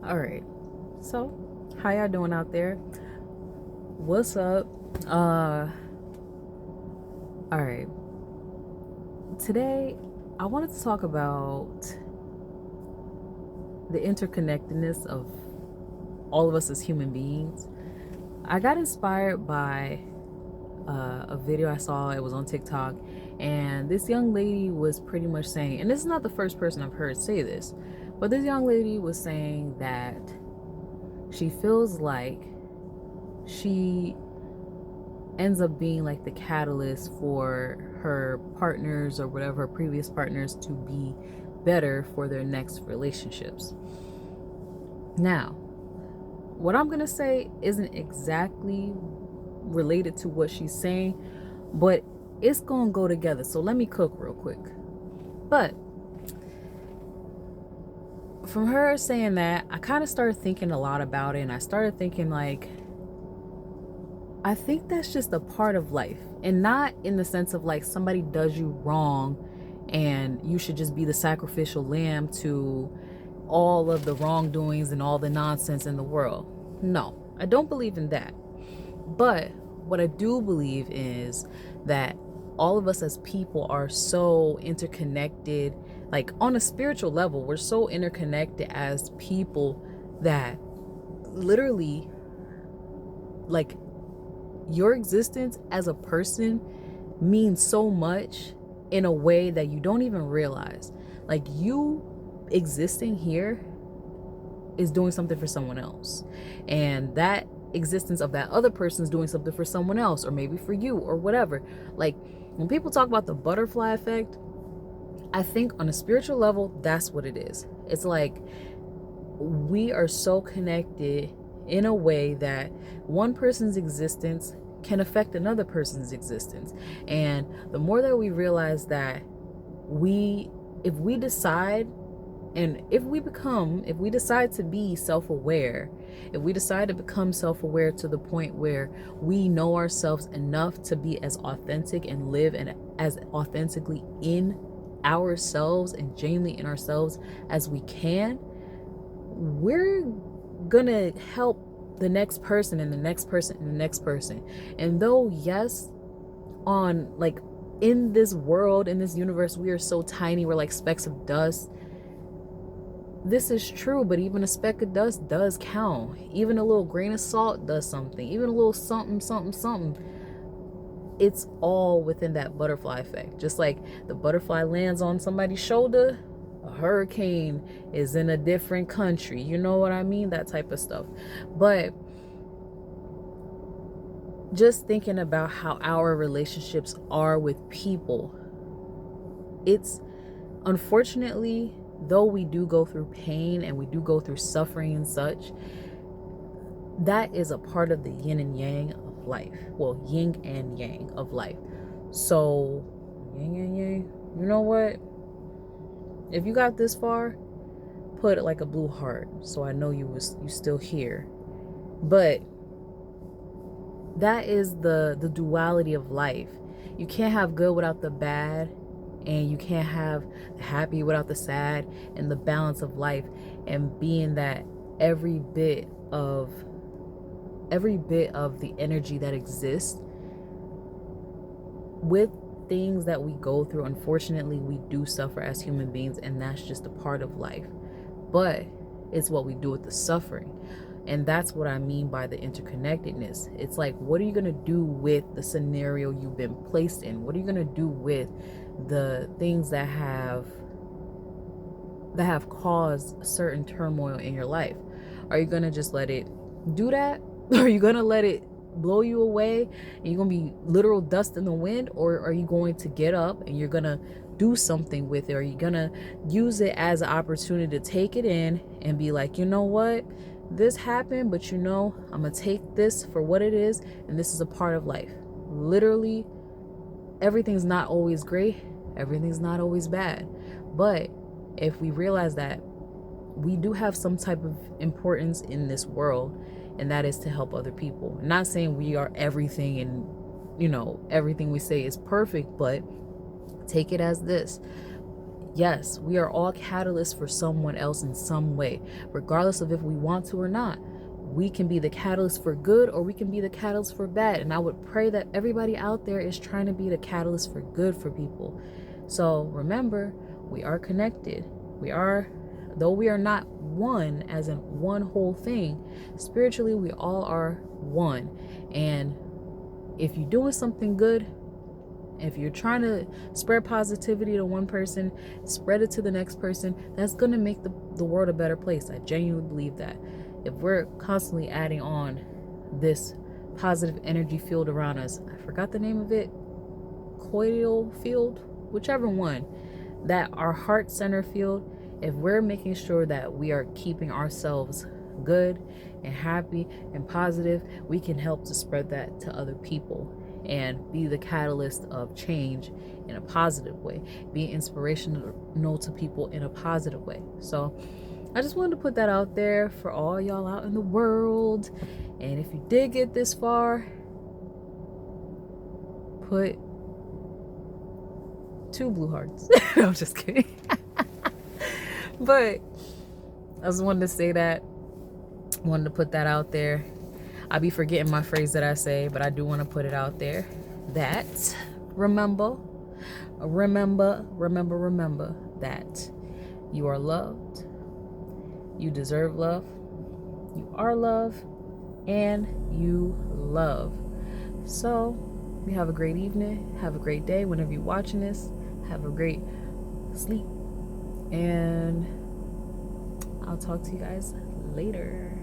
All right. So, how y'all doing out there? What's up? All right. Today, I wanted to talk about the interconnectedness of all of us as human beings. I got inspired by a video I saw. It was on TikTok, and this young lady was pretty much saying, and this is not the first person I've heard say this, but this young lady was saying that she feels like she ends up being like the catalyst for her partners or whatever her previous partners to be better for their next relationships. Now, what I'm gonna say isn't exactly related to what she's saying, but it's gonna go together. So let me cook real quick. But from her saying that, I kind of started thinking a lot about it, and I started thinking like, I think that's just a part of life, and not in the sense of like somebody does you wrong and you should just be the sacrificial lamb to all of the wrongdoings and all the nonsense in the world. No, I don't believe in that. But what I do believe is that all of us as people are so interconnected, like on a spiritual level, we're so interconnected as people that literally, like, your existence as a person means so much in a way that you don't even realize. Like, you existing here is doing something for someone else, and that existence of that other person is doing something for someone else, or maybe for you, or whatever. Like, when people talk about the butterfly effect, I think on a spiritual level, that's what it is. It's like we are so connected in a way that one person's existence can affect another person's existence. And the more that we realize that if we decide, and if we decide to be self-aware, if we decide to become self-aware to the point where we know ourselves enough to be as authentic and live and as authentically in ourselves and genuinely in ourselves as we can, we're gonna help the next person and the next person and the next person. And though, yes, on like in this world, in this universe, we are so tiny, we're like specks of dust. This is true, but even a speck of dust does count. Even a little grain of salt does something. Even a little something, something, something. It's all within that butterfly effect. Just like the butterfly lands on somebody's shoulder, a hurricane is in a different country. You know what I mean? That type of stuff. But just thinking about how our relationships are with people, it's unfortunately, though we do go through pain and we do go through suffering and such, that is a part of the yin and yang of life. Well, yin and yang of life. So, yin and yang, you know what? If you got this far, put like a blue heart so I know you still here. But that is the duality of life. You can't have good without the bad, and you can't have the happy without the sad, and the balance of life, and being that every bit of the energy that exists with things that we go through. Unfortunately, we do suffer as human beings, and that's just a part of life. But it's what we do with the suffering. And that's what I mean by the interconnectedness. It's like, what are you going to do with the scenario you've been placed in? What are you going to do with the things that have caused a certain turmoil in your life? Are you going to just let it do that? Are you going to let it blow you away and you're going to be literal dust in the wind? Or are you going to get up and you're going to do something with it? Or are you going to use it as an opportunity to take it in and be like, you know what? This happened, but you know, I'm going to take this for what it is, and this is a part of life. Literally, everything's not always great. Everything's not always bad. But if we realize that we do have some type of importance in this world, and that is to help other people. I'm not saying we are everything and, you know, everything we say is perfect, but take it as this. Yes, we are all catalysts for someone else in some way, regardless of if we want to or not. We can be the catalyst for good or we can be the catalyst for bad. And I would pray that everybody out there is trying to be the catalyst for good for people. So remember, we are connected. We are, though we are not one as in one whole thing, spiritually, we all are one. And if you're doing something good, if you're trying to spread positivity to one person, spread it to the next person, that's going to make the world a better place. I genuinely believe that. If we're constantly adding on this positive energy field around us, I forgot the name of it, coil field, whichever one, that our heart center field, if we're making sure that we are keeping ourselves good and happy and positive, we can help to spread that to other people and be the catalyst of change in a positive way, be inspirational to people in a positive way. So I just wanted to put that out there for all y'all out in the world. And if you did get this far, put 2 blue hearts. No, I'm just kidding. But I just wanted to say that. Wanted to put that out there. I be forgetting my phrase that I say, but I do want to put it out there. That remember that you are loved. You deserve love. You are love, and you love. So you have a great evening. Have a great day whenever you're watching this. Have a great sleep, and I'll talk to you guys later.